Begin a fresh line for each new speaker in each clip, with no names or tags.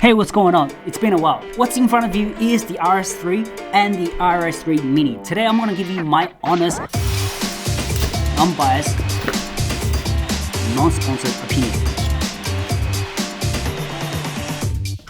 Hey, what's going on? It's been a while. What's in front of you is the RS3 and the RS3 Mini. Today I'm going to give you my honest, unbiased, non-sponsored opinion.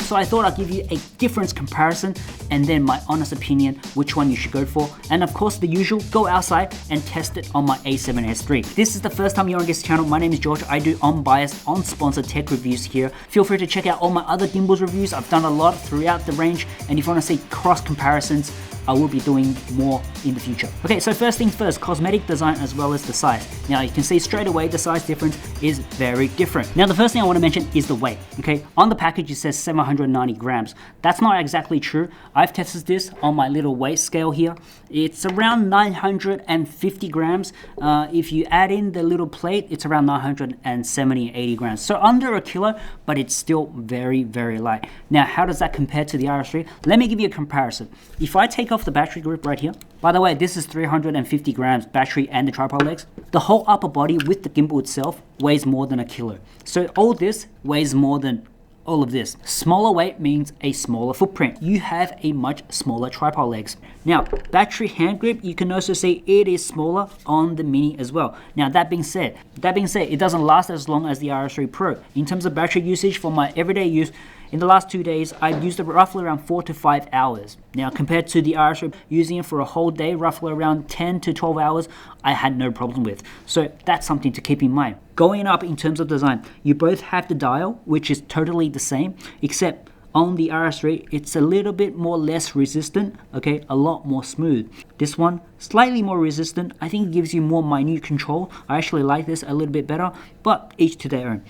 So I thought I'd give you a difference comparison and then my honest opinion, which one you should go for. And of course, the usual, go outside and test it on my A7S3. This is the first time you're on this channel. My name is George. I do unbiased, unsponsored tech reviews here. Feel free to check out all my other gimbals reviews. I've done a lot throughout the range. And if you want to see cross comparisons, I will be doing more in the future. Okay, so first things first, cosmetic design as well as the size. Now you can see straight away the size difference is very different. Now the first thing I want to mention is the weight, okay? On the package it says 790 grams. That's not exactly true. I've tested this on my little weight scale here. It's around 950 grams. If you add in the little plate, it's around 970, 80 grams. So under a kilo, but it's still very, very light. Now, how does that compare to the RS3? Let me give you a comparison. If I take off the battery grip right here, by the way, this is 350 grams battery and the tripod legs. The whole upper body with the gimbal itself weighs more than a kilo. So all this weighs more than all of this. Smaller weight means a smaller footprint. You have a much smaller tripod legs. Now, battery hand grip, you can also see it is smaller on the Mini as well. Now, that being said, it doesn't last as long as the RS3 Pro. In terms of battery usage for my everyday use, in the last 2 days, I've used it roughly around 4 to 5 hours. Now, compared to the RS3, using it for a whole day, roughly around 10 to 12 hours, I had no problem with. So that's something to keep in mind. Going up in terms of design, you both have the dial, which is totally the same, except on the RS3, it's a little bit more less resistant, okay, a lot more smooth. This one, slightly more resistant. I think it gives you more minute control. I actually like this a little bit better, but each to their own.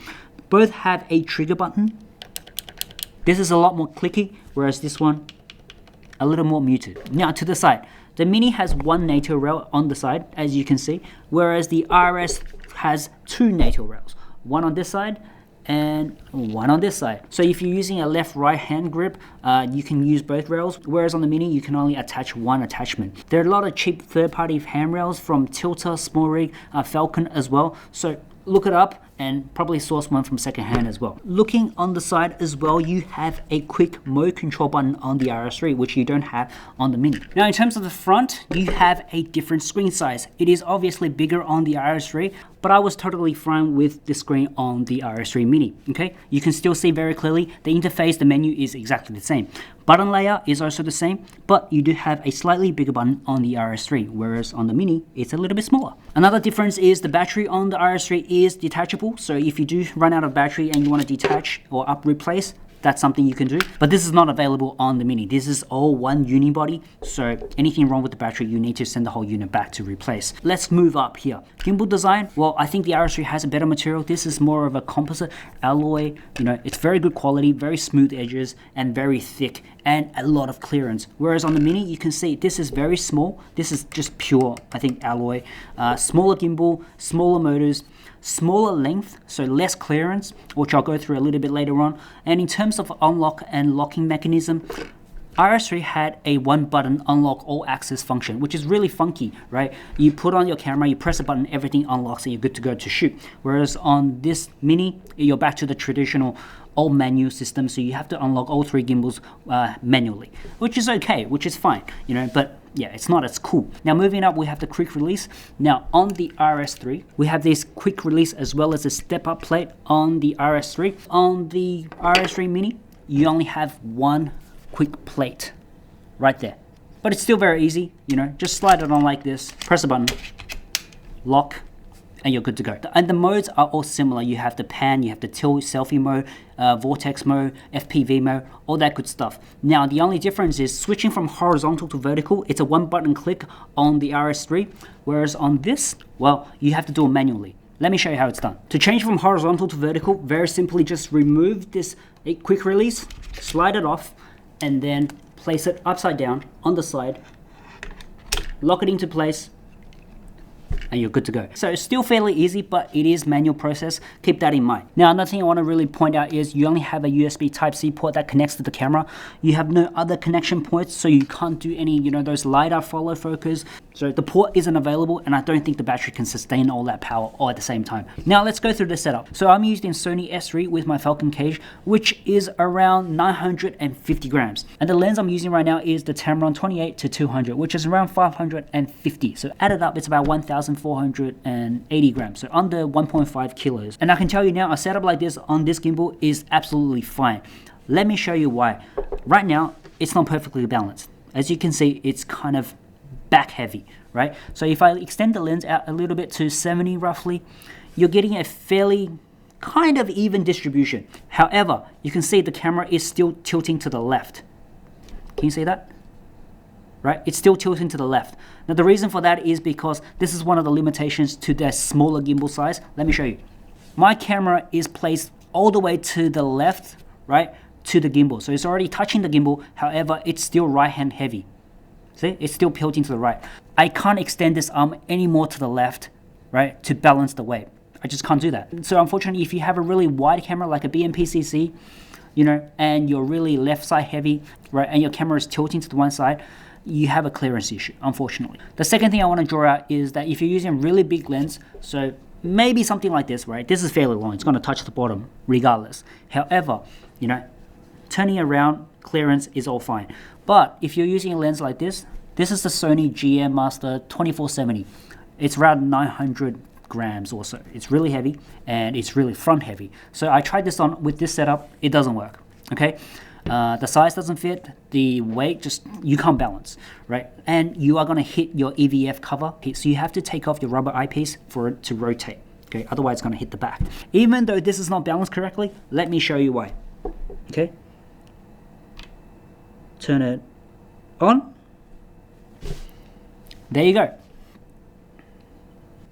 Both have a trigger button. This is a lot more clicky, whereas this one, a little more muted. Now to the side, the Mini has one NATO rail on the side, as you can see, whereas the RS has two NATO rails, one on this side and one on this side. So if you're using a left-right hand grip, you can use both rails, whereas on the Mini, you can only attach one attachment. There are a lot of cheap third-party handrails from Tilta, Small Rig, Falcon as well. So look it up and probably source one from secondhand as well. Looking on the side as well, you have a quick mode control button on the RS3, which you don't have on the Mini. Now, in terms of the front, you have a different screen size. It is obviously bigger on the RS3, but I was totally fine with the screen on the RS3 Mini, okay? You can still see very clearly the interface, the menu is exactly the same. Button layout is also the same, but you do have a slightly bigger button on the RS3, whereas on the Mini, it's a little bit smaller. Another difference is the battery on the RS3 is detachable, so if you do run out of battery and you want to detach or replace, that's something you can do, but this is not available on the Mini. This is all one unibody, so anything wrong with the battery, you need to send the whole unit back to replace. Let's move up here. Gimbal design, well, I think the RS3 has a better material. This is more of a composite alloy. You know, it's very good quality, very smooth edges, and very thick, and a lot of clearance. Whereas on the Mini, you can see this is very small. This is just pure, I think, alloy. Smaller gimbal, smaller motors, smaller length, so less clearance, which I'll go through a little bit later on. And in terms of unlock and locking mechanism, RS3 had a one button unlock all axis function, which is really funky, right? You put on your camera, you press a button, everything unlocks and you're good to go to shoot. Whereas on this Mini, you're back to the traditional all menu system, so you have to unlock all three gimbals manually, which is okay, which is fine, you know, but yeah, it's not as cool. Now moving up, we have the quick release. Now on the RS3, we have this quick release as well as a step up plate on the RS3. On the RS3 Mini, you only have one quick plate right there, but it's still very easy, you know, just slide it on like this, press a button, lock, and you're good to go. And the modes are all similar. You have the pan, you have the tilt, selfie mode, vortex mode, FPV mode, all that good stuff. Now, the only difference is switching from horizontal to vertical, it's a one button click on the RS3, whereas on this, well, you have to do it manually. Let me show you how it's done. To change from horizontal to vertical, very simply just remove this quick release, slide it off, and then place it upside down on the side, lock it into place, and you're good to go. So it's still fairly easy, but it is manual process. Keep that in mind. Now, another thing I want to really point out is you only have a USB Type-C port that connects to the camera. You have no other connection points, so you can't do any, those LiDAR follow focus. So the port isn't available, and I don't think the battery can sustain all that power all at the same time. Now, let's go through the setup. So I'm using Sony S3 with my Falcon cage, which is around 950 grams. And the lens I'm using right now is the Tamron 28-200, which is around 550. So added up, it's about 1,480 grams, so under 1.5 kilos. And I can tell you now, a setup like this on this gimbal is absolutely fine. Let me show you why. Right now, it's not perfectly balanced. As you can see, it's kind of back heavy, right? So if I extend the lens out a little bit to 70 roughly, you're getting a fairly kind of even distribution. However, you can see the camera is still tilting to the left. Can you see that? Right? It's still tilting to the left. Now, the reason for that is because this is one of the limitations to the smaller gimbal size. Let me show you. My camera is placed all the way to the left, right, to the gimbal. So it's already touching the gimbal. However, it's still right-hand heavy. See? It's still tilting to the right. I can't extend this arm any more to the left, right, to balance the weight. I just can't do that. So unfortunately, if you have a really wide camera like a BMPCC, and you're really left side heavy, right, and your camera is tilting to the one side, you have a clearance issue, unfortunately. The second thing I want to draw out is that if you're using a really big lens, so maybe something like this, right, this is fairly long, it's going to touch the bottom regardless. However, turning around, clearance is all fine. But if you're using a lens like this is the Sony GM Master 24-70. It's around 900 grams or so. It's really heavy and it's really front heavy. So I tried this on with this setup, it doesn't work, okay? The size doesn't fit, the weight you can't balance, right? And you are gonna hit your EVF cover, so you have to take off your rubber eyepiece for it to rotate, okay? Otherwise it's gonna hit the back. Even though this is not balanced correctly, let me show you why, okay? Turn it on. There you go.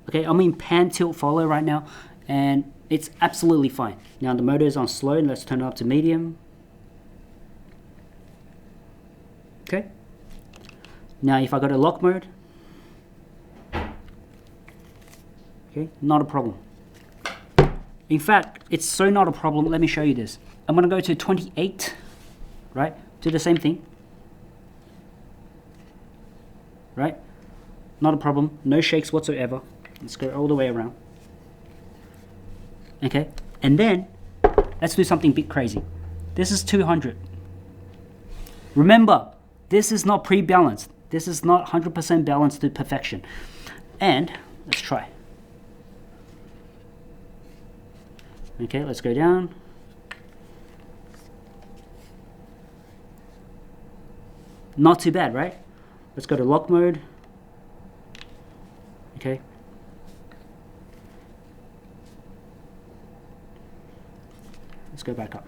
Okay, I'm in pan tilt follow right now, and it's absolutely fine. Now the motor is on slow, let's turn it up to medium. Okay. Now if I go to lock mode, okay, not a problem. In fact, it's so not a problem, let me show you this. I'm gonna go to 28, right? Do the same thing, right? Not a problem, no shakes whatsoever. Let's go all the way around. Okay, and then let's do something a bit crazy. This is 200. Remember, this is not pre-balanced. This is not 100% balanced to perfection. And let's try. Okay, let's go down. Not too bad, right? Let's go to lock mode. Okay. Let's go back up.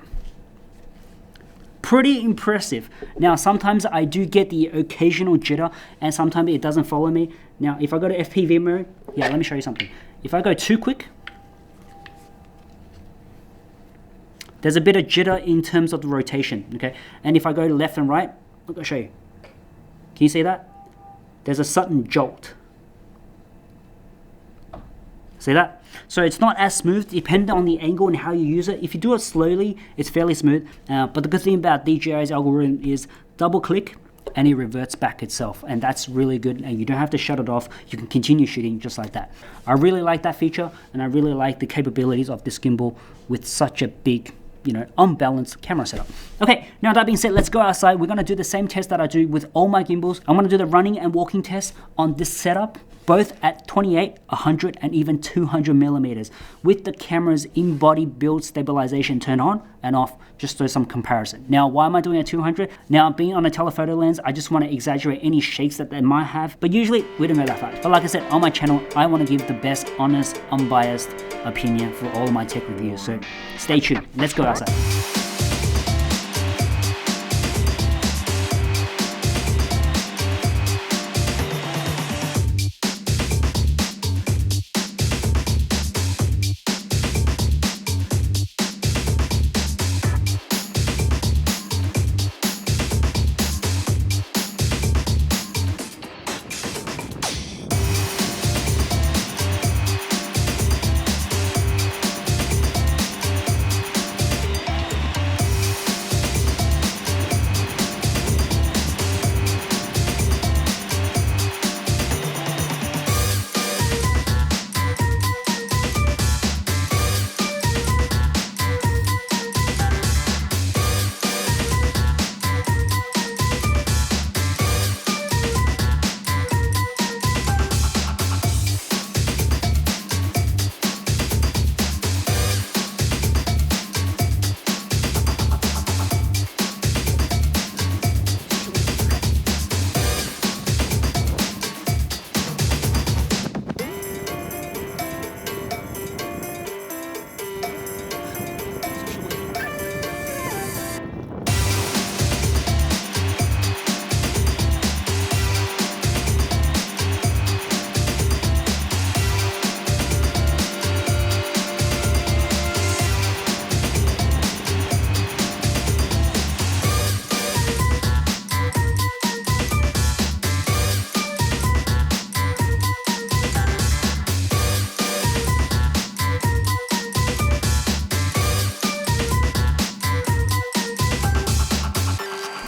Pretty impressive. Now, sometimes I do get the occasional jitter, and sometimes it doesn't follow me. Now, if I go to FPV mode, yeah, let me show you something. If I go too quick, there's a bit of jitter in terms of the rotation, okay? And if I go to left and right, look, I'll show you. Can you see that? There's a sudden jolt. See that? So it's not as smooth, depending on the angle and how you use it. If you do it slowly, it's fairly smooth. But the good thing about DJI's algorithm is double click and it reverts back itself. And that's really good. And you don't have to shut it off. You can continue shooting just like that. I really like that feature, and I really like the capabilities of this gimbal with such a big, unbalanced camera setup. Okay, now that being said, let's go outside. We're gonna do the same test that I do with all my gimbals. I'm gonna do the running and walking test on this setup, both at 28, 100, and even 200 millimeters, with the camera's in-body build stabilization turned on and off, just so some comparison. Now, why am I doing a 200? Now, being on a telephoto lens, I just want to exaggerate any shakes that they might have, but usually we don't go that far. But like I said, on my channel, I want to give the best, honest, unbiased opinion for all of my tech reviews. So stay tuned. Let's go outside.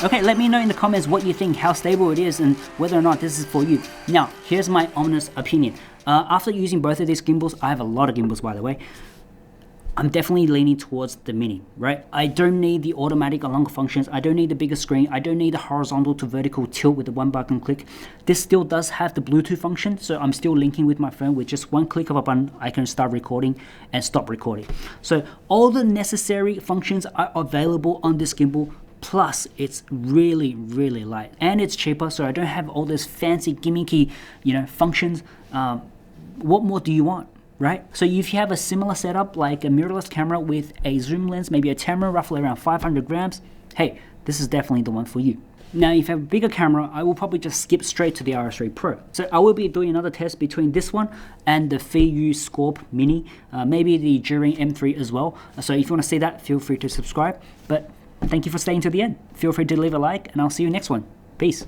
Okay, let me know in the comments what you think, how stable it is, and whether or not this is for you. Now, here's my honest opinion. After using both of these gimbals, I have a lot of gimbals by the way, I'm definitely leaning towards the Mini, right? I don't need the automatic or longer functions. I don't need the bigger screen. I don't need the horizontal to vertical tilt with the one button click. This still does have the Bluetooth function, so I'm still linking with my phone. With just one click of a button, I can start recording and stop recording. So all the necessary functions are available on this gimbal. Plus, it's really, really light, and it's cheaper, so I don't have all those fancy gimmicky, functions. What more do you want? Right? So if you have a similar setup like a mirrorless camera with a zoom lens, maybe a camera roughly around 500 grams, hey, this is definitely the one for you. Now, if you have a bigger camera, I will probably just skip straight to the RS3 Pro. So I will be doing another test between this one and the Feiyu Scorp Mini, maybe the During M3 as well. So if you want to see that, feel free to subscribe. But thank you for staying to the end. Feel free to leave a like, and I'll see you next one. Peace.